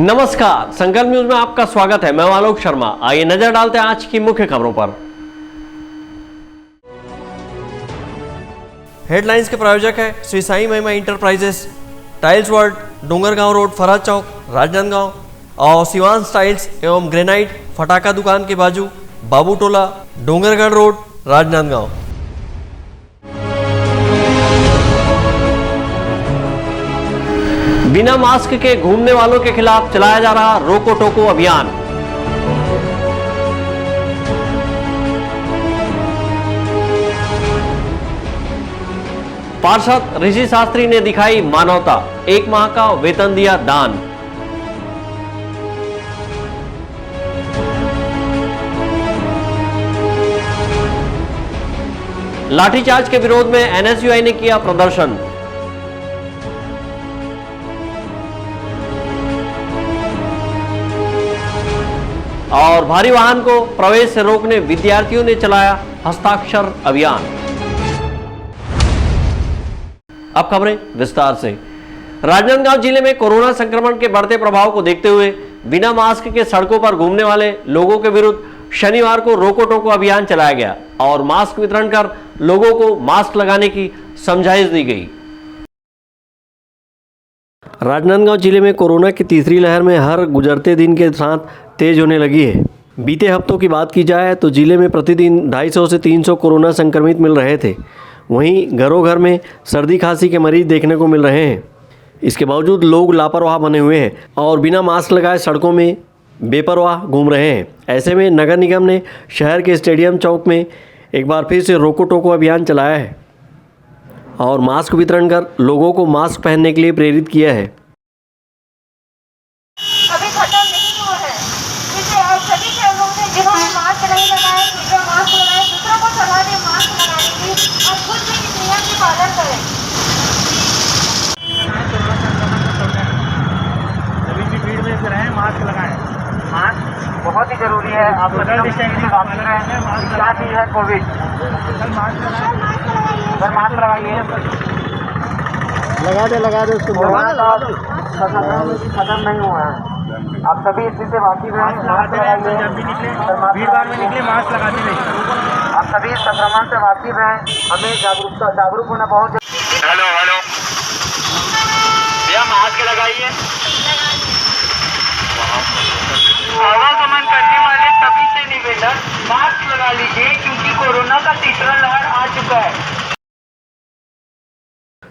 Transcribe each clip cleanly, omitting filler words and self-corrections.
नमस्कार, संकल्प न्यूज में आपका स्वागत है। मैं आलोक शर्मा। आइए नजर डालते हैं आज की मुख्य खबरों पर। हेडलाइंस के प्रायोजक है Shri Sai Mahima enterprises, tiles world, Dongargaon road, Farhad चौक, राजनांदगांव और सिवान टाइल्स एवं ग्रेनाइट फटाका दुकान के बाजू, बाबू टोला, डोंगरगढ़ रोड, राजनांदगांव। बिना मास्क के घूमने वालों के खिलाफ चलाया जा रहा रोको टोको अभियान। पार्षद ऋषि शास्त्री ने दिखाई मानवता, 1 माह का वेतन दिया दान। लाठीचार्ज के विरोध में एनएसयूआई ने किया प्रदर्शन। और भारी वाहन को प्रवेश से रोकने विद्यार्थियों ने चलाया हस्ताक्षर अभियान। अब खबरें विस्तार से। राजनांदगांव जिले में कोरोना संक्रमण के बढ़ते प्रभाव को देखते हुए बिना मास्क के सड़कों पर घूमने वाले लोगों के विरुद्ध शनिवार को रोको टोको अभियान चलाया गया और मास्क वितरण कर लोगों को मास्क लगाने की समझाइश दी गई। राजनांदगांव जिले में कोरोना की तीसरी लहर में हर गुजरते दिन के साथ तेज होने लगी है। बीते हफ्तों की बात की जाए तो जिले में प्रतिदिन 250 से 300 कोरोना संक्रमित मिल रहे थे। वहीं घरों घर में सर्दी खांसी के मरीज देखने को मिल रहे हैं। इसके बावजूद लोग लापरवाह बने हुए हैं और बिना मास्क लगाए सड़कों में बेपरवाह घूम रहे हैं। ऐसे में नगर निगम ने शहर के स्टेडियम चौक में एक बार फिर से रोको टोको अभियान चलाया है और मास्क वितरण कर लोगों को मास्क पहनने के लिए प्रेरित किया है। अभी खत्म नहीं हुआ है, इसलिए आप सभी के लोगों ने जिन्होंने मास्क नहीं लगाए, दूसरा मास्क लगाए, दूसरों को सलाह दें मास्क लगाने की और खुद भी इस नियम की पालन करें। सभी की भीड़ में रहें, मास्क लगाएं। मास्क बहुत ही जरूरी है। आप सोशल डिस्टेंसिंग बात कर रहे हैं, क्या चीज़ है कोविड। सर मास्क लगाइए। लगा दे उसको। खत्म नहीं हुआ है, आप सभी इसी से वाकिफ हैं। लगाते रहें, जब भी निकले भीड़ भाड़ में निकले मास्क लगाते रहिए। आप सभी इस संक्रमण से वाकिफ हैं। हमें जागरूक होना बहुत जरूरी। हेलो भैया मास्क लगाइए। आवागमन करने वाले सभी से निवेदन मास्क लगा लीजिए क्योंकि कोरोना का तीसरा लहर आ चुका है।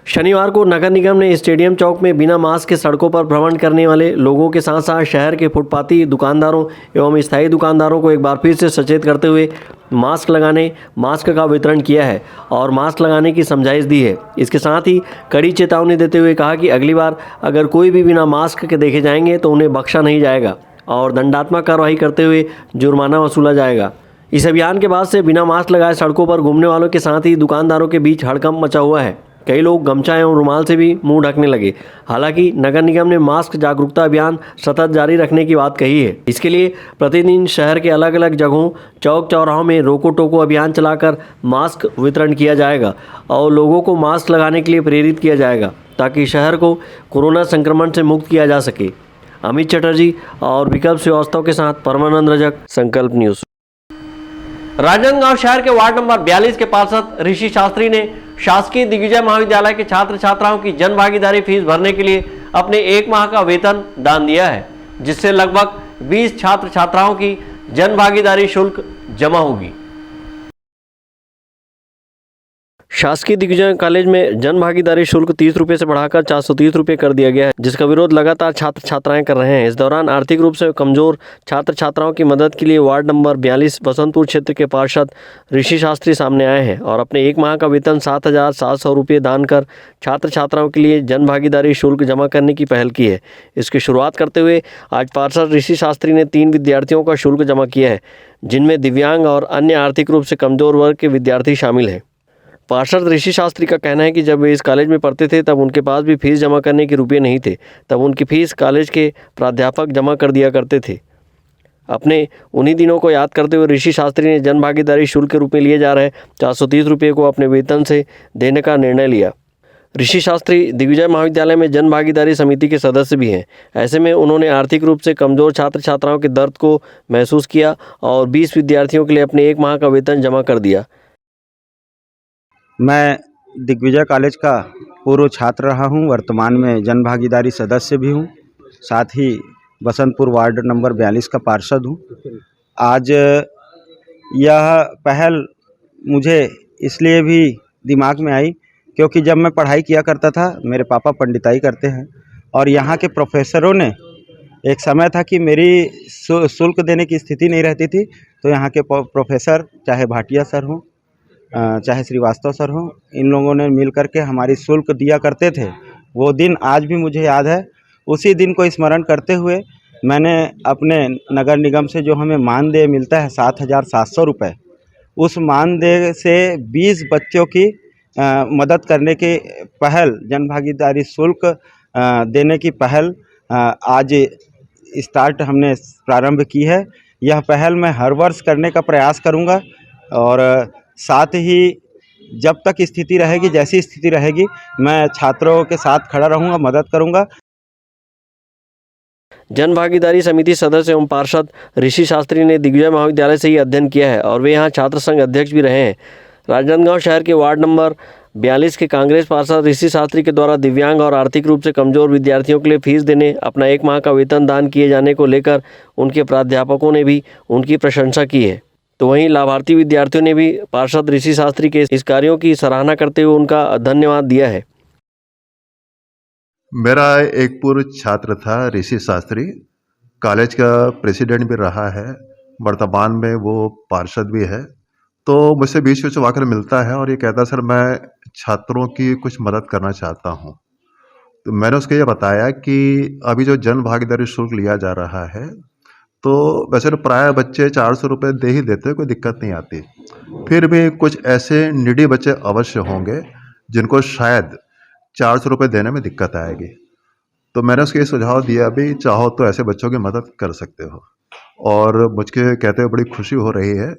शनिवार को नगर निगम ने स्टेडियम चौक में बिना मास्क के सड़कों पर भ्रमण करने वाले लोगों के साथ साथ शहर के फुटपाती दुकानदारों एवं स्थायी दुकानदारों को एक बार फिर से सचेत करते हुए मास्क का वितरण किया है और मास्क लगाने की समझाइश दी है। इसके साथ ही कड़ी चेतावनी देते हुए कहा कि अगली बार अगर कोई भी बिना मास्क के देखे जाएंगे तो उन्हें बख्शा नहीं जाएगा और दंडात्मक कार्रवाई करते हुए जुर्माना वसूला जाएगा। इस अभियान के बाद से बिना मास्क लगाए सड़कों पर घूमने वालों के साथ ही दुकानदारों के बीच हड़कंप मचा हुआ है। कई लोग गमछा एवं रुमाल से भी मुंह ढकने लगे। हालांकि नगर निगम ने मास्क जागरूकता अभियान सतत जारी रखने की बात कही है। इसके लिए प्रतिदिन शहर के अलग अलग जगहों, चौक चौराहों में रोको टोको अभियान चलाकर मास्क वितरण किया जाएगा और लोगों को मास्क लगाने के लिए प्रेरित किया जाएगा ताकि शहर को कोरोना संक्रमण से मुक्त किया जा सके। अमित चटर्जी और विकल्प श्रीवास्तव के साथ परमानंद रजक, संकल्प न्यूज। राजनांदगांव शहर के वार्ड नंबर 42 के पार्षद ऋषि शास्त्री ने शासकीय दिग्विजय महाविद्यालय के छात्र छात्राओं की जन भागीदारी फीस भरने के लिए अपने 1 माह का वेतन दान दिया है, जिससे लगभग 20 छात्र छात्राओं की जन भागीदारी शुल्क जमा होगी। शासकीय दिग्विजय कॉलेज में जन भागीदारी शुल्क 30 रुपये से बढ़ाकर 430 रुपये कर दिया गया है, जिसका विरोध लगातार छात्र छात्राएं कर रहे हैं। इस दौरान आर्थिक रूप से कमजोर छात्र छात्राओं की मदद के लिए वार्ड नंबर 42 बसंतपुर क्षेत्र के पार्षद ऋषि शास्त्री सामने आए हैं और अपने 1 माह का वेतन 7,700 रुपये दान कर छात्र छात्राओं के लिए जन भागीदारी शुल्क जमा करने की पहल की है। इसकी शुरुआत करते हुए आज पार्षद ऋषि शास्त्री ने 3 विद्यार्थियों का शुल्क जमा किया है, जिनमें दिव्यांग और अन्य आर्थिक रूप से कमजोर वर्ग के विद्यार्थी शामिल हैं। पार्षद ऋषि शास्त्री का कहना है कि जब वे इस कॉलेज में पढ़ते थे तब उनके पास भी फीस जमा करने के रुपये नहीं थे। तब उनकी फीस कॉलेज के प्राध्यापक जमा कर दिया करते थे। अपने उन्हीं दिनों को याद करते हुए ऋषि शास्त्री ने जन भागीदारी शुल्क के रूप में लिए जा रहे 430 रुपये को अपने वेतन से देने का निर्णय लिया। ऋषि शास्त्री दिग्विजय महाविद्यालय में जन भागीदारी समिति के सदस्य भी हैं। ऐसे में उन्होंने आर्थिक रूप से कमज़ोर छात्र छात्राओं के दर्द को महसूस किया और 20 विद्यार्थियों के लिए अपने 1 माह का वेतन जमा कर दिया। मैं दिग्विजय कॉलेज का पूर्व छात्र रहा हूं, वर्तमान में जन भागीदारी सदस्य भी हूं, साथ ही बसंतपुर वार्ड नंबर 42 का पार्षद हूं। आज यह पहल मुझे इसलिए भी दिमाग में आई क्योंकि जब मैं पढ़ाई किया करता था, मेरे पापा पंडिताई करते हैं और यहाँ के प्रोफेसरों ने, एक समय था कि मेरी शुल्क देने की स्थिति नहीं रहती थी, तो यहाँ के प्रोफेसर, चाहे भाटिया सर हों, चाहे श्रीवास्तव सर हों, इन लोगों ने मिल कर के हमारी शुल्क दिया करते थे। वो दिन आज भी मुझे याद है। उसी दिन को स्मरण करते हुए मैंने अपने नगर निगम से जो हमें मानदेय मिलता है 7,700 रुपये, उस मानदेय से 20 बच्चों की मदद करने की पहल, जन भागीदारी शुल्क देने की पहल आज स्टार्ट हमने प्रारंभ की है। यह पहल मैं हर वर्ष करने का प्रयास करूंगा और साथ ही जब तक स्थिति रहेगी, जैसी स्थिति रहेगी, मैं छात्रों के साथ खड़ा रहूंगा, मदद करूंगा। जन भागीदारी समिति सदस्य एवं पार्षद ऋषि शास्त्री ने दिग्विजय महाविद्यालय से ही अध्ययन किया है और वे यहाँ छात्र संघ अध्यक्ष भी रहे हैं। राजनांदगांव शहर के वार्ड नंबर 42 के कांग्रेस पार्षद ऋषि शास्त्री के द्वारा दिव्यांग और आर्थिक रूप से कमजोर विद्यार्थियों के लिए फीस देने अपना 1 माह का वेतन दान किए जाने को लेकर उनके प्राध्यापकों ने भी उनकी प्रशंसा की है। तो वहीं लाभार्थी विद्यार्थियों ने भी पार्षद ऋषि शास्त्री के इस कार्यों की सराहना करते हुए उनका धन्यवाद दिया है। मेरा एक पूर्व छात्र था ऋषि शास्त्री, कॉलेज का प्रेसिडेंट भी रहा है, वर्तमान में वो पार्षद भी है। तो मुझसे बीच में आकर मिलता है और ये कहता है, सर मैं छात्रों की कुछ मदद करना चाहता हूँ। तो मैंने उसको ये बताया कि अभी जो जन भागीदारी शुल्क लिया जा रहा है, तो वैसे तो प्राय बच्चे 400 रुपये दे ही देते हैं, कोई दिक्कत नहीं आती। फिर भी कुछ ऐसे निडी बच्चे अवश्य होंगे जिनको शायद 400 रुपये देने में दिक्कत आएगी। तो मैंने उसको ये सुझाव दिया, अभी चाहो तो ऐसे बच्चों की मदद कर सकते हो। और मुझे कहते हुए बड़ी खुशी हो रही है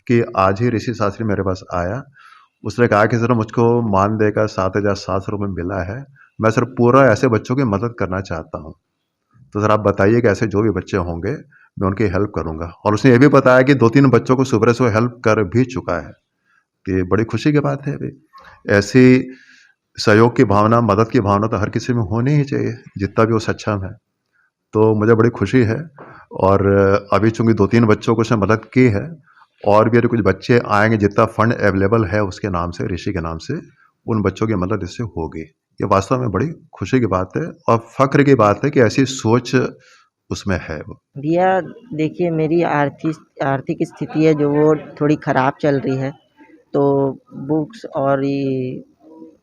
कि आज ही ऋषि शास्त्री मेरे पास आया। उसने कहा कि सर मुझको मानदेय का 7,700 रुपये मिला है, मैं सर पूरा ऐसे बच्चों की मदद करना चाहता हूँ। तो सर आप बताइए कि ऐसे जो भी बच्चे होंगे मैं उनकी हेल्प करूँगा। और उसने ये भी बताया कि 2-3 बच्चों को सुबह से हेल्प कर भी चुका है। तो ये बड़ी खुशी की बात है। अभी ऐसी सहयोग की भावना, मदद की भावना तो हर किसी में होनी ही चाहिए, जितना भी वो सक्षम है। तो मुझे बड़ी खुशी है। और अभी चूँकि 2-3 बच्चों को उसने मदद की है, और भी कुछ बच्चे आएंगे, जितना फंड अवेलेबल है उसके नाम से, ऋषि के नाम से, उन बच्चों की मदद इससे होगी। ये वास्तव में बड़ी खुशी की बात है और फ़ख्र की बात है कि ऐसी सोच उसमें है। भैया देखिए, मेरी आर्थिक स्थिति है जो वो थोड़ी ख़राब चल रही है, तो बुक्स और ये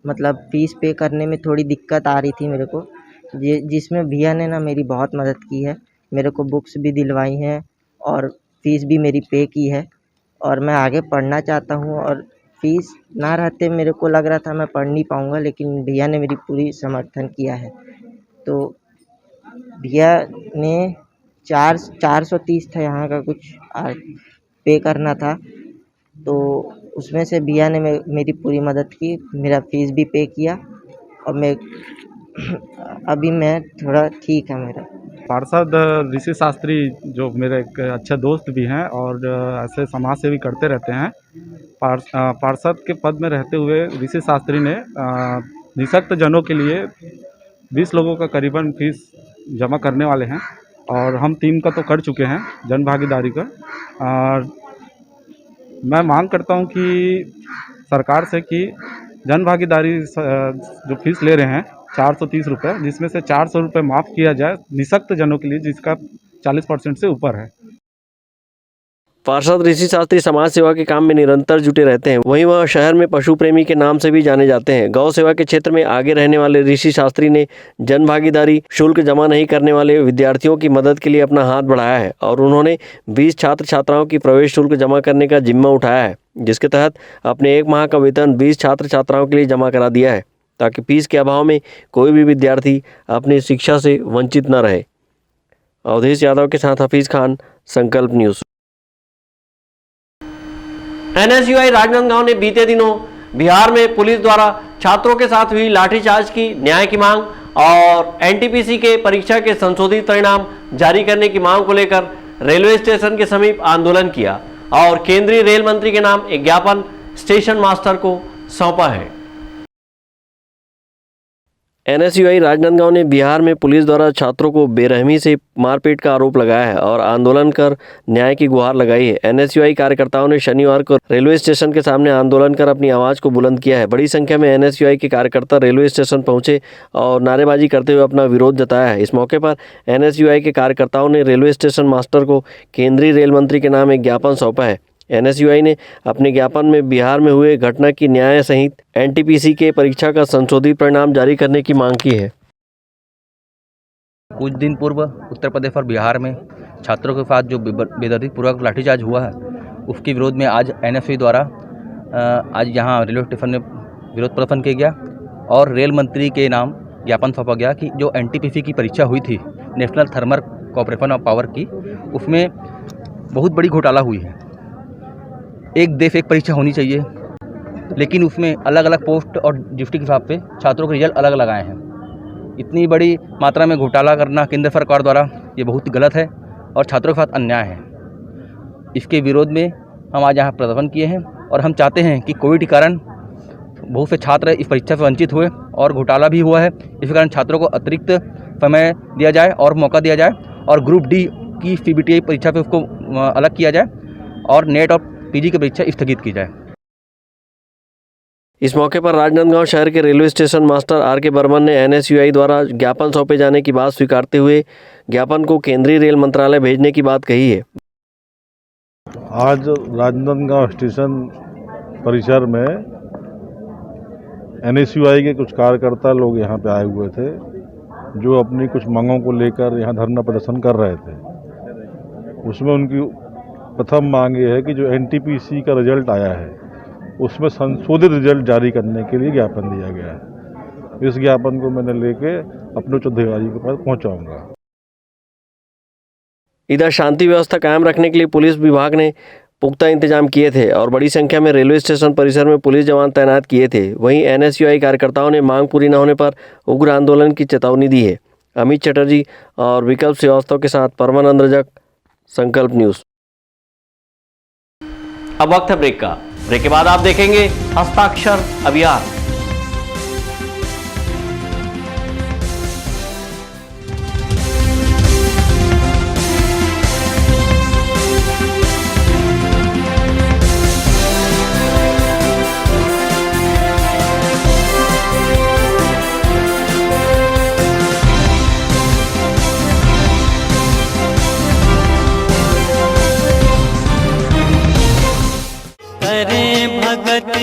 मतलब फ़ीस पे करने में थोड़ी दिक्कत आ रही थी मेरे को, जिसमें भैया ने ना मेरी बहुत मदद की है। मेरे को बुक्स भी दिलवाई हैं और फ़ीस भी मेरी पे की है और मैं आगे पढ़ना चाहता हूँ। और फ़ीस ना रहते मेरे को लग रहा था मैं पढ़ नहीं पाऊँगा, लेकिन भैया ने मेरी पूरी समर्थन किया है। तो भैया ने 430 था यहाँ का कुछ पे करना था, तो उसमें से भैया ने मेरी पूरी मदद की, मेरा फ़ीस भी पे किया और अभी मैं थोड़ा ठीक है। मेरा पार्षद ऋषि शास्त्री जो मेरे एक अच्छे दोस्त भी हैं और ऐसे समाज सेवी करते रहते हैं। पार्षद के पद में रहते हुए ऋषि शास्त्री ने निःशक्त जनों के लिए 20 लोगों का करीबन फीस जमा करने वाले हैं और हम 3 का तो कर चुके हैं जन भागीदारी का। और मैं मांग करता हूं कि सरकार से कि जन भागीदारी जो फीस ले रहे हैं 430 रुपये, जिसमें से 400 रुपये माफ़ किया जाए निःशक्त जनों के लिए, जिसका 40% से ऊपर है। पार्षद ऋषि शास्त्री समाज सेवा के काम में निरंतर जुटे रहते हैं। वहीं वह शहर में पशु प्रेमी के नाम से भी जाने जाते हैं। गौ सेवा के क्षेत्र में आगे रहने वाले ऋषि शास्त्री ने जन भागीदारी शुल्क जमा नहीं करने वाले विद्यार्थियों की मदद के लिए अपना हाथ बढ़ाया है और उन्होंने 20 छात्र छात्राओं की प्रवेश शुल्क जमा करने का जिम्मा उठाया है, जिसके तहत अपने 1 माह का वेतन 20 छात्र छात्राओं के लिए जमा करा दिया है, ताकि फीस के अभाव में कोई भी विद्यार्थी अपनी शिक्षा से वंचित न रहे। अवधेश यादव के साथ हफीज़ खान, संकल्प न्यूज़। NSUI राजनांदगांव ने बीते दिनों बिहार में पुलिस द्वारा छात्रों के साथ हुई लाठीचार्ज की न्याय की मांग और एनटीपीसी के परीक्षा के संशोधित परिणाम जारी करने की मांग को लेकर रेलवे स्टेशन के समीप आंदोलन किया और केंद्रीय रेल मंत्री के नाम एक ज्ञापन स्टेशन मास्टर को सौंपा है। एनएसयूआई राजनांदगांव ने बिहार में पुलिस द्वारा छात्रों को बेरहमी से मारपीट का आरोप लगाया है और आंदोलन कर न्याय की गुहार लगाई है। एनएसयूआई कार्यकर्ताओं ने शनिवार को रेलवे स्टेशन के सामने आंदोलन कर अपनी आवाज़ को बुलंद किया है। बड़ी संख्या में एनएसयूआई के कार्यकर्ता रेलवे स्टेशन पहुंचे और नारेबाजी करते हुए अपना विरोध जताया है। इस मौके पर एनएसयूआई के कार्यकर्ताओं ने रेलवे स्टेशन मास्टर को केंद्रीय रेल मंत्री के नाम एक ज्ञापन सौंपा है। एनएसयूआई ने अपने ज्ञापन में बिहार में हुए घटना की न्याय सहित एनटीपीसी के परीक्षा का संशोधित परिणाम जारी करने की मांग की है। कुछ दिन पूर्व उत्तर प्रदेश और बिहार में छात्रों के साथ जो बेदर्दीपूर्वक लाठीचार्ज हुआ है, उसके विरोध में आज एनएसयूआई द्वारा आज यहाँ रेलवे स्टेशन में विरोध प्रदर्शन किया गया और रेल मंत्री के नाम ज्ञापन सौंपा गया कि जो एनटीपीसी की परीक्षा हुई थी, national thermal corporation of power की, उसमें बहुत बड़ी घोटाला हुई है। एक देश एक परीक्षा होनी चाहिए, लेकिन उसमें अलग अलग पोस्ट और ड्यूटी के हिसाब से छात्रों के रिजल्ट अलग लगाए हैं। इतनी बड़ी मात्रा में घोटाला करना केंद्र सरकार द्वारा ये बहुत गलत है और छात्रों के साथ अन्याय है। इसके विरोध में हम आज यहाँ प्रदर्शन किए हैं और हम चाहते हैं कि कोविड के कारण बहुत से छात्र इस परीक्षा से वंचित हुए और घोटाला भी हुआ है। इस कारण छात्रों को अतिरिक्त समय दिया जाए और मौका दिया जाए और ग्रुप डी की सीबीटीआई परीक्षा पे उसको अलग किया जाए और नेट और पीजी की परीक्षा स्थगित की जाए। इस मौके पर राजनांदगांव शहर के रेलवे स्टेशन मास्टर आर के बर्मन ने एनएसयूआई द्वारा ज्ञापन सौंपे जाने की बात स्वीकारते हुए ज्ञापन को केंद्रीय रेल मंत्रालय भेजने की बात कही है। आज राजनांदगांव स्टेशन परिसर में एनएसयूआई के कुछ कार्यकर्ता लोग यहाँ पे आए हुए थे, जो अपनी कुछ मांगों को लेकर यहाँ धरना प्रदर्शन कर रहे थे। उसमें उनकी प्रथम मांग ये है कि जो एनटीपीसी का रिजल्ट आया है, उसमें संशोधित रिजल्ट जारी करने के लिए ज्ञापन दिया गया है। इस ज्ञापन को मैंने लेके अपने उच्च अधिकारी के पास पहुंचाऊंगा। इधर शांति व्यवस्था कायम रखने के लिए पुलिस विभाग ने पुख्ता इंतजाम किए थे और बड़ी संख्या में रेलवे स्टेशन परिसर में पुलिस जवान तैनात किए थे। वहीं एनएसयूआई कार्यकर्ताओं ने मांग पूरी न होने पर उग्र आंदोलन की चेतावनी दी है। अमित चटर्जी और विकल्प श्रीवास्तव के साथ परमानंद रजक, संकल्प न्यूज़। अब वक्त है ब्रेक का। ब्रेक के बाद आप देखेंगे हस्ताक्षर अभियान।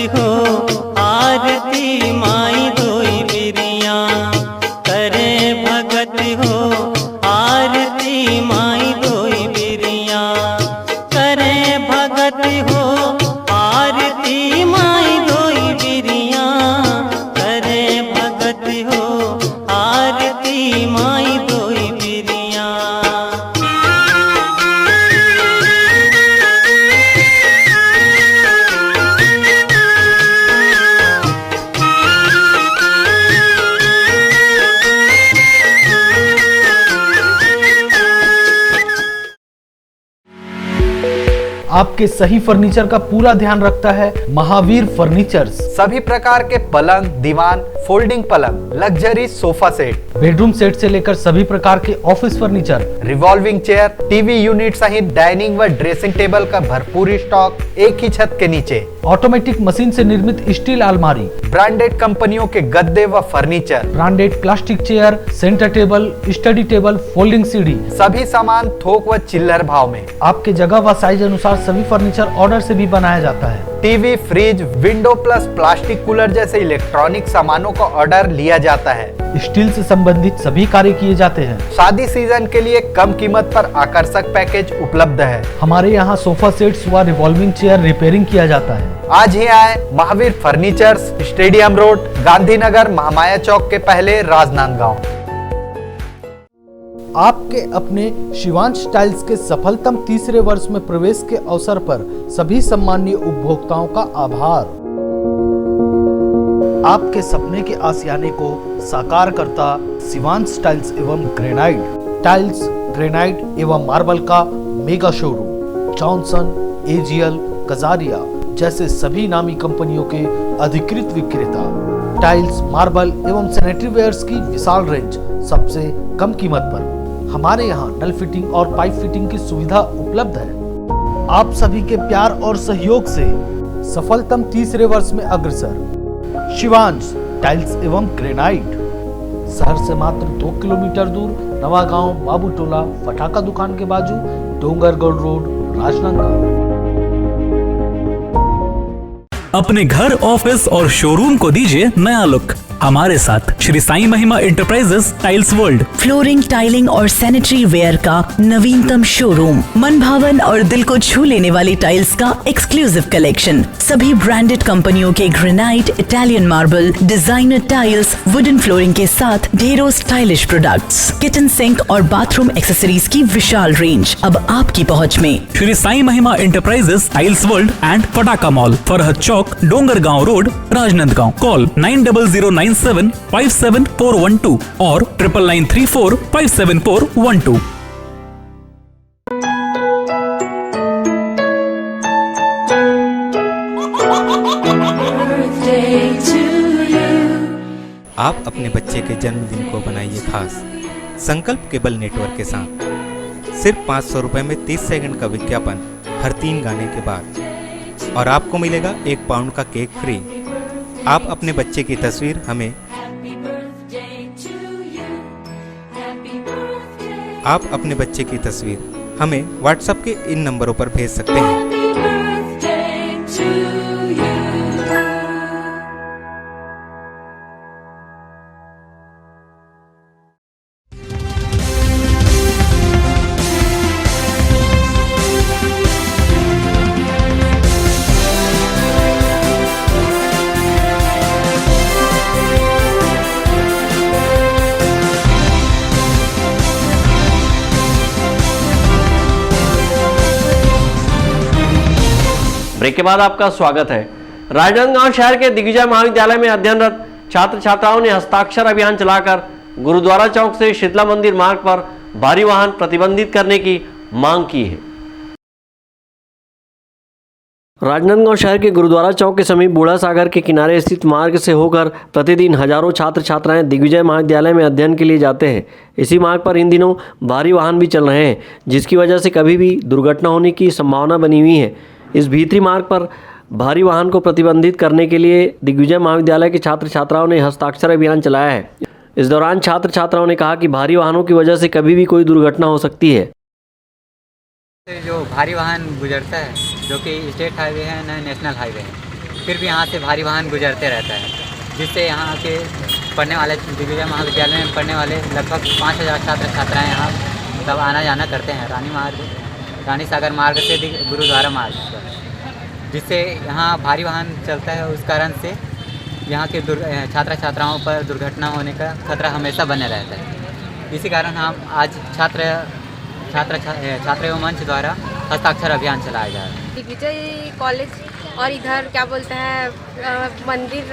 हो आरती माई धोई बिरिया, करे भगत हो आरती माई धोई बिरिया, करे भगत हो आरती माई धोई बिरिया, करे भगत हो आरती माई धोई बिरिया। आपके सही फर्नीचर का पूरा ध्यान रखता है महावीर फर्नीचर्स। सभी प्रकार के पलंग, दीवान, फोल्डिंग पलंग, luxury sofa set, bedroom set से लेकर सभी प्रकार के office furniture, revolving chair, TV unit सहित डाइनिंग व ड्रेसिंग टेबल का भरपूर स्टॉक एक ही छत के नीचे। ऑटोमेटिक मशीन से निर्मित स्टील अलमारी, ब्रांडेड कंपनियों के गद्दे व furniture, branded plastic chair, centre table, study table, folding सीढ़ी, सभी सामान थोक व चिल्लर भाव में। आपके जगह व साइज अनुसार सभी फर्नीचर ऑर्डर से भी बनाया जाता है। TV, fridge, window plus plastic cooler जैसे इलेक्ट्रॉनिक सामानों का ऑर्डर लिया जाता है। स्टील से संबंधित सभी कार्य किए जाते हैं। शादी सीजन के लिए कम कीमत पर आकर्षक पैकेज उपलब्ध है। हमारे यहाँ सोफा सेट्स व रिवॉल्विंग चेयर रिपेयरिंग किया जाता है। आज ही आए Mahavir furnitures, stadium road, Gandhinagar, Mahamaya चौक के पहले, राजनांदगांव। आपके अपने शिवांश टाइल्स के सफलतम तीसरे वर्ष में प्रवेश के अवसर पर सभी सम्मानीय उपभोक्ताओं का आभार। आपके सपने के आशियाने को साकार करता शिवांश टाइल्स एवं ग्रेनाइट। टाइल्स, ग्रेनाइट एवं मार्बल का mega showroom. Johnson, AGL, Kajaria जैसे सभी नामी कंपनियों के अधिकृत विक्रेता। टाइल्स, मार्बल एवं सैनिटरी वेयर्स की विशाल रेंज सबसे कम कीमत पर। हमारे यहाँ नल फिटिंग और पाइप फिटिंग की सुविधा उपलब्ध है। आप सभी के प्यार और सहयोग से सफलतम तीसरे वर्ष में अग्रसर। शिवांश टाइल्स एवं ग्रेनाइट, शहर से मात्र 2 किलोमीटर दूर, नवागांव, बाबूटोला, फटाका दुकान के बाजू, डोंगरगढ़ रोड, राजनांदगांव। अपने घर, ऑफिस और शोरूम को दीजिए नया लुक हमारे साथ श्री साईं महिमा enterprises tiles world. Flooring, tiling और सैनिटरी वेयर का नवीनतम शोरूम। मन भावन और दिल को छू लेने वाली टाइल्स का एक्सक्लूसिव कलेक्शन। सभी ब्रांडेड कंपनियों के granite, Italian marble, designer tiles, wooden flooring के साथ ढेरों स्टाइलिश प्रोडक्ट्स, किचन सिंक और बाथरूम एक्सेसरीज की विशाल रेंज अब आपकी पहुंच में। श्री साईं महिमा एंटरप्राइजेस टाइल्स वर्ल्ड एंड फटाका मॉल, फरहद चौक, डोंगरगांव रोड, राजनांदगांव। कॉल 9009975412 और 9994574412। आप अपने बच्चे के जन्मदिन को बनाइए खास संकल्प केबल नेटवर्क के साथ। सिर्फ 500 रुपए में 30 सेकंड का विज्ञापन हर 3 गाने के बाद और आपको मिलेगा 1 पाउंड का केक फ्री। आप अपने बच्चे की तस्वीर हमें व्हाट्सएप के इन नंबरों पर भेज सकते हैं। ब्रेक के बाद आपका स्वागत है। राजनांदगांव शहर के दिग्विजय महाविद्यालय में अध्ययनरत छात्र छात्राओं ने हस्ताक्षर अभियान चलाकर गुरुद्वारा चौक से शीतला मंदिर मार्ग पर भारी वाहन प्रतिबंधित करने की मांग की है। राजनांदगांव शहर के गुरुद्वारा चौक के समीप बूढ़ा सागर के किनारे स्थित मार्ग से होकर प्रतिदिन हजारों छात्र छात्राएं दिग्विजय महाविद्यालय में अध्ययन के लिए जाते हैं। इसी मार्ग पर इन दिनों भारी वाहन भी चल रहे हैं, जिसकी वजह से कभी भी दुर्घटना होने की संभावना बनी हुई है। इस भीतरी मार्ग पर भारी वाहन को प्रतिबंधित करने के लिए दिग्विजय महाविद्यालय के छात्र छात्राओं ने हस्ताक्षर अभियान चलाया है। इस दौरान छात्र छात्राओं ने कहा कि भारी वाहनों की वजह से कभी भी कोई दुर्घटना हो सकती है। जो भारी वाहन गुजरता है, जो कि स्टेट हाईवे है न नेशनल हाईवे है, फिर भी यहाँ से भारी वाहन गुजरते रहता है, जिससे यहाँ के पढ़ने वाले दिग्विजय महाविद्यालय में पढ़ने वाले लगभग 5000 छात्र छात्राएँ यहाँ मतलब आना जाना करते हैं रानी सागर मार्ग से गुरुद्वारा मार्ग पर, जिससे यहाँ भारी वाहन चलता है। उस कारण से यहाँ के छात्र छात्राओं पर दुर्घटना होने का खतरा हमेशा बने रहता है। इसी कारण हम आज छात्र एवं मंच द्वारा हस्ताक्षर अभियान चलाया जा रहा है। दिग्विजय कॉलेज और इधर क्या बोलते हैं मंदिर,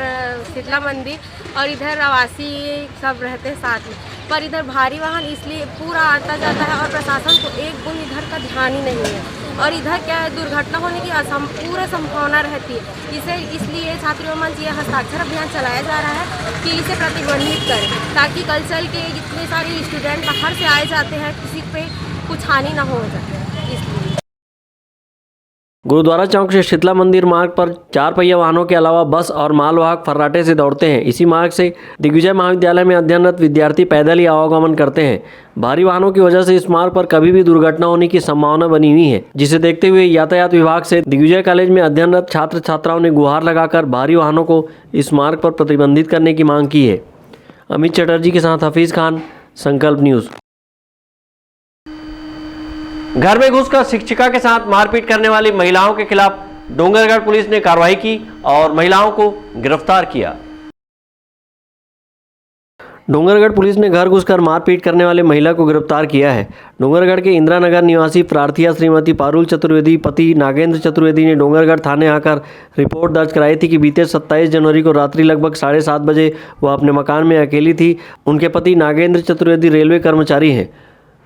शीतला मंदिर और इधर आवासी सब रहते हैं साथ में, पर इधर भारी वाहन इसलिए पूरा आता जाता है और प्रशासन को एक गुण इधर का ध्यान ही नहीं है। और इधर क्या है, दुर्घटना होने की पूरा संभावना रहती है। इसलिए छात्र एवं मंच ये हस्ताक्षर अभियान चलाया जा रहा है कि इसे प्रतिबंधित करें, ताकि कल चल के जितने सारे स्टूडेंट बाहर से आए जाते हैं किसी पे कुछ हानि ना हो जाए। इसलिए गुरुद्वारा चौक से शीतला मंदिर मार्ग पर 4 पहिया वाहनों के अलावा बस और मालवाहक फर्राटे से दौड़ते हैं। इसी मार्ग से दिग्विजय महाविद्यालय में अध्ययनरत विद्यार्थी पैदल ही आवागमन करते हैं। भारी वाहनों की वजह से इस मार्ग पर कभी भी दुर्घटना होने की संभावना बनी हुई है, जिसे देखते हुए यातायात विभाग से दिग्विजय कॉलेज में अध्ययनरत छात्र छात्राओं ने गुहार लगाकर भारी वाहनों को इस मार्ग पर प्रतिबंधित करने की मांग की है। अमित चटर्जी के साथ हफीज खान, संकल्प न्यूज़। घर में घुसकर शिक्षिका के साथ मारपीट करने वाली महिलाओं के खिलाफ डोंगरगढ़ पुलिस ने कार्रवाई की और महिलाओं को गिरफ्तार किया। डोंगरगढ़ पुलिस ने घर घुसकर मारपीट करने वाले महिला को गिरफ्तार किया है। डोंगरगढ़ के इंदिरा नगर निवासी प्रार्थिया श्रीमती पारुल चतुर्वेदी पति नागेंद्र चतुर्वेदी ने डोंगरगढ़ थाने आकर रिपोर्ट दर्ज कराई थी कि बीते 27 जनवरी को रात्रि लगभग 7:30 बजे वह अपने मकान में अकेली थी। उनके पति नागेंद्र चतुर्वेदी रेलवे कर्मचारी हैं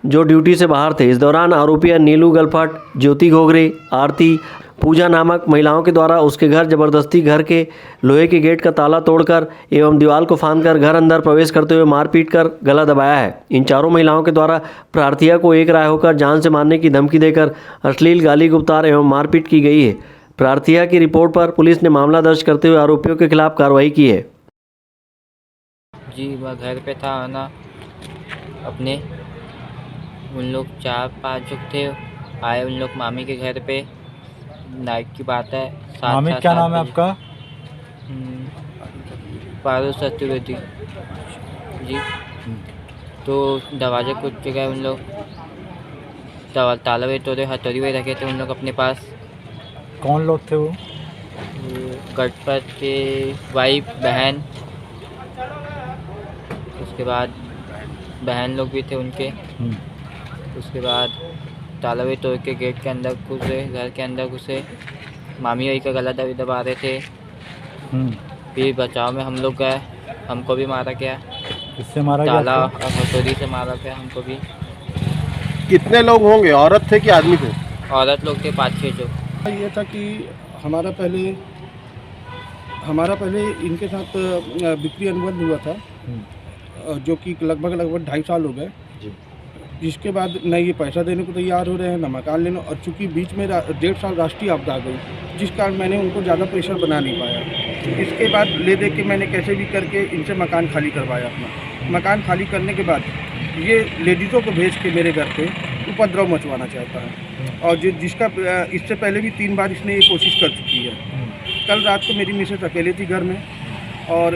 जो ड्यूटी से बाहर थे। इस दौरान आरोपियां नीलू गलफट, ज्योति घोगरे, आरती, पूजा नामक महिलाओं के द्वारा उसके घर जबरदस्ती घर के लोहे के गेट का ताला तोड़कर एवं दीवार को फांदकर घर अंदर प्रवेश करते हुए मारपीट कर गला दबाया है। इन चारों महिलाओं के द्वारा प्रार्थिया को एक राय होकर जान से मारने की धमकी देकर अश्लील गाली गुप्तार एवं मारपीट की गई है। प्रार्थिया की रिपोर्ट पर पुलिस ने मामला दर्ज करते हुए आरोपियों के खिलाफ कार्रवाई की है। जी वह घर पे था ना, अपने उन लोग 4-5 लोग थे, आए उन लोग मामी के घर पे। नाइट की बात है। मामी क्या नाम है आपका? पारुल चतुर्वेदी जी। तो दरवाजे कुछ जगह उन लोग ताला भी तोड़े, हथौड़ी भी रखे थे उन लोग अपने पास। कौन लोग थे वो? गणपत के वाइफ, बहन, उसके बाद बहन लोग भी थे उनके। उसके बाद ताला भी तोड़ के गेट के अंदर घुसे, घर के अंदर घुसे, मामी वही का गला दबा रहे थे। फिर बचाव में हम लोग गए, हमको भी मारा गया। किससे मारा गया? ताला और हथौड़ी से मारा गया हमको भी। कितने लोग होंगे, औरत थे कि आदमी थे? औरत लोग थे 5-6 लोग। ये था कि हमारा पहले इनके साथ बिक्री अनुबंध हुआ था, जो कि लगभग 2.5 साल हो गए, जिसके बाद न ये पैसा देने को तैयार हो रहे हैं, न मकान लेने। और चूँकि बीच में 1.5 साल राष्ट्रीय आपदा आ गई, जिस कारण मैंने उनको ज़्यादा प्रेशर बना नहीं पाया। इसके बाद ले दे के मैंने कैसे भी करके इनसे मकान खाली करवाया। अपना मकान खाली करने के बाद ये लेडीज़ों को भेज के मेरे घर पे उपद्रव मचवाना चाहता है, और जिसका इससे पहले भी 3 बार इसने ये कोशिश कर चुकी है। कल रात को मेरी मिसेज अकेले थी घर में, और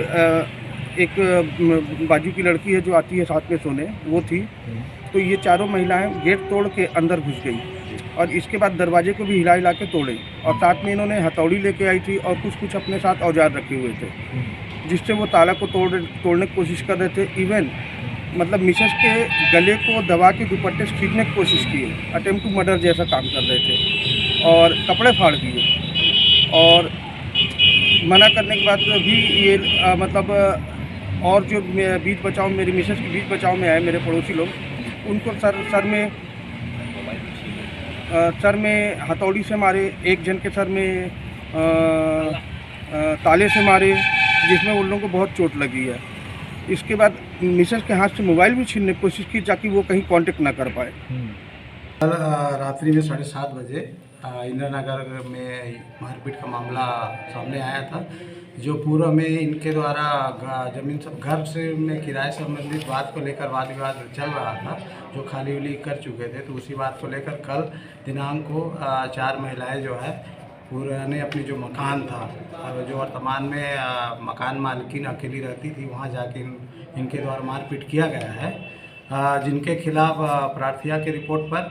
एक बाजू की लड़की है जो आती है साथ में सोने, वो थी। तो ये चारों महिलाएं गेट तोड़ के अंदर घुस गई, और इसके बाद दरवाजे को भी हिला के तोड़े, और साथ में इन्होंने हथौड़ी लेके आई थी और कुछ अपने साथ औजार रखे हुए थे, जिससे वो ताला को तोड़ने की कोशिश कर रहे थे। इवन मतलब मिसेस के गले को दबा के दुपट्टे से खींचने की कोशिश की, अटेम्प्ट टू मर्डर जैसा काम कर रहे थे, और कपड़े फाड़ दिए। और मना करने के बाद भी ये मतलब और जो बीच बचाव, मेरी मिसेस के बीच बचाव में आए मेरे पड़ोसी लोग, उनको सर में हथौड़ी से मारे, एक जन के सर में ताले से मारे, जिसमें उन लोगों को बहुत चोट लगी है। इसके बाद मिसेस के हाथ से मोबाइल भी छीनने की कोशिश की, ताकि वो कहीं कांटेक्ट ना कर पाए। कल रात्रि में 7:30 बजे इंदिरा नगर में मारपीट का मामला सामने आया था, जो पूर्व में इनके द्वारा जमीन सब घर से में किराए संबंधित बात को लेकर वाद विवाद चल रहा था, जो खाली उली कर चुके थे। तो उसी बात को लेकर कल दिनांक को 4 महिलाएं जो है पुराने अपनी जो मकान था, जो वर्तमान में मकान मालकिन अकेली रहती थी, वहाँ जाके इनके द्वारा मारपीट किया गया है, जिनके खिलाफ प्रार्थिया की रिपोर्ट पर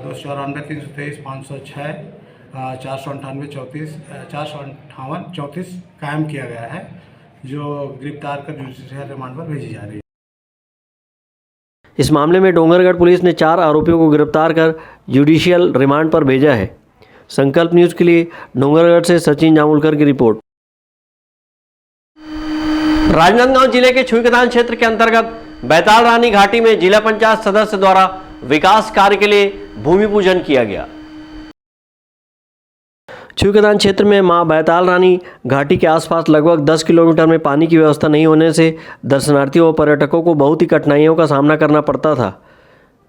294, 323, 506, 498, 34 कायम किया गया है, जो गिरफ्तार कर जुडिशियल रिमांड पर भेजी जा रही है। इस मामले में डोंगरगढ़ पुलिस ने 4 आरोपियों को गिरफ्तार कर जुडिशियल रिमांड पर भेजा है। संकल्प न्यूज़ के लिए डोंगरगढ़ से सचिन जामुलकर की रिपोर्ट। राजनांदगांव जिले के छुईकदान क्षेत्र के अंतर्गत बैताल रानी घाटी में जिला पंचायत सदस्य द्वारा विकास कार्य के लिए भूमि पूजन किया गया। छुईकदान क्षेत्र में मां बैताल रानी घाटी के आसपास लगभग 10 किलोमीटर में पानी की व्यवस्था नहीं होने से दर्शनार्थियों और पर्यटकों को बहुत ही कठिनाइयों का सामना करना पड़ता था।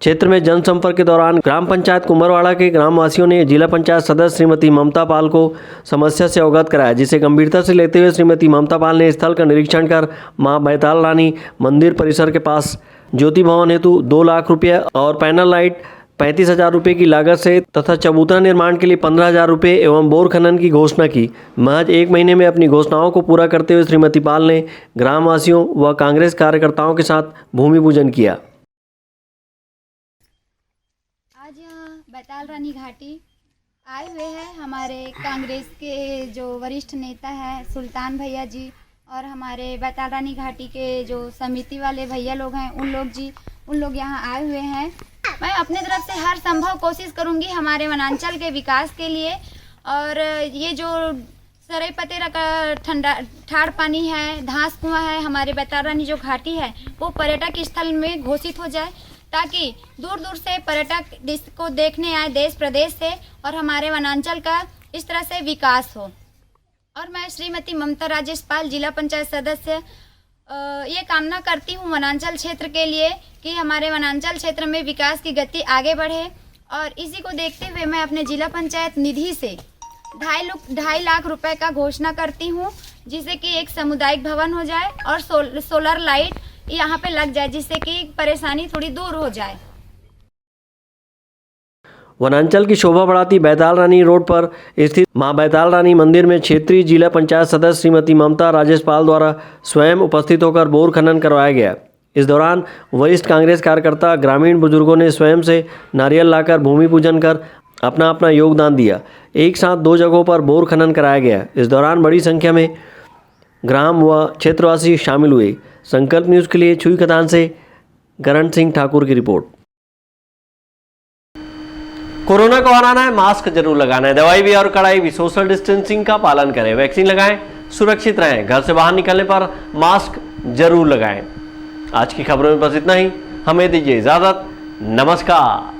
क्षेत्र में जनसंपर्क के दौरान ग्राम पंचायत कुंभरवाड़ा के ग्रामवासियों ने जिला पंचायत सदस्य श्रीमती ममता पाल को समस्या से अवगत कराया, जिसे गंभीरता से लेते हुए श्रीमती ममता पाल ने स्थल का निरीक्षण कर मां बैताल रानी मंदिर परिसर के पास ज्योति भवन हेतु 2 लाख रुपये और पैनल लाइट 35,000 रुपये की लागत से तथा चबूतरा निर्माण के लिए 15,000 रुपये एवं बोर खनन की घोषणा की। महज 1 महीने में अपनी घोषणाओं को पूरा करते हुए श्रीमती पाल ने ग्रामवासियों व कांग्रेस कार्यकर्ताओं के साथ भूमि पूजन किया। आज बैताल रानी घाटी आए हुए हैं हमारे कांग्रेस के जो वरिष्ठ नेता हैं सुल्तान भैया जी और हमारे बैताल रानी घाटी के जो समिति वाले भैया लोग हैं उन लोग यहाँ आए हुए हैं। मैं अपने तरफ से हर संभव कोशिश करूँगी हमारे वनांचल के विकास के लिए। और ये जो सराय पतेरा का ठाड़ पानी है, धांस कुआं है, हमारे बैताल रानी जो घाटी है वो पर्यटक स्थल में घोषित हो जाए, ताकि दूर दूर से पर्यटक इसको देखने आए देश प्रदेश से, और हमारे वनांचल का इस तरह से विकास हो। और मैं श्रीमती ममता राजेश पाल, जिला पंचायत सदस्य, ये कामना करती हूँ वनांचल क्षेत्र के लिए कि हमारे वनांचल क्षेत्र में विकास की गति आगे बढ़े। और इसी को देखते हुए मैं अपने जिला पंचायत निधि से 2.5 लाख रुपए का घोषणा करती हूँ, जिससे कि एक सामुदायिक भवन हो जाए और सोलर लाइट यहाँ पे लग जाए, जिससे कि परेशानी थोड़ी दूर हो जाए। वनांचल की शोभा बढ़ाती बैताल रानी रोड पर स्थित मां बैताल रानी मंदिर में क्षेत्रीय जिला पंचायत सदस्य श्रीमती ममता राजेश पाल द्वारा स्वयं उपस्थित होकर बोर खनन करवाया गया। इस दौरान वरिष्ठ कांग्रेस कार्यकर्ता, ग्रामीण बुजुर्गों ने स्वयं से नारियल लाकर भूमि पूजन कर अपना अपना योगदान दिया। एक साथ 2 जगहों पर बोर खनन कराया गया। इस दौरान बड़ी संख्या में ग्राम व क्षेत्रवासी शामिल हुए। संकल्प न्यूज़ के लिए छुई खदान से करण सिंह ठाकुर की रिपोर्ट। कोरोना को हराना है, मास्क जरूर लगाना है, दवाई भी और कड़ाई भी, सोशल डिस्टेंसिंग का पालन करें, वैक्सीन लगाएं, सुरक्षित रहें, घर से बाहर निकलने पर मास्क जरूर लगाएं। आज की खबरों में बस इतना ही, हमें दीजिए इजाजत, नमस्कार।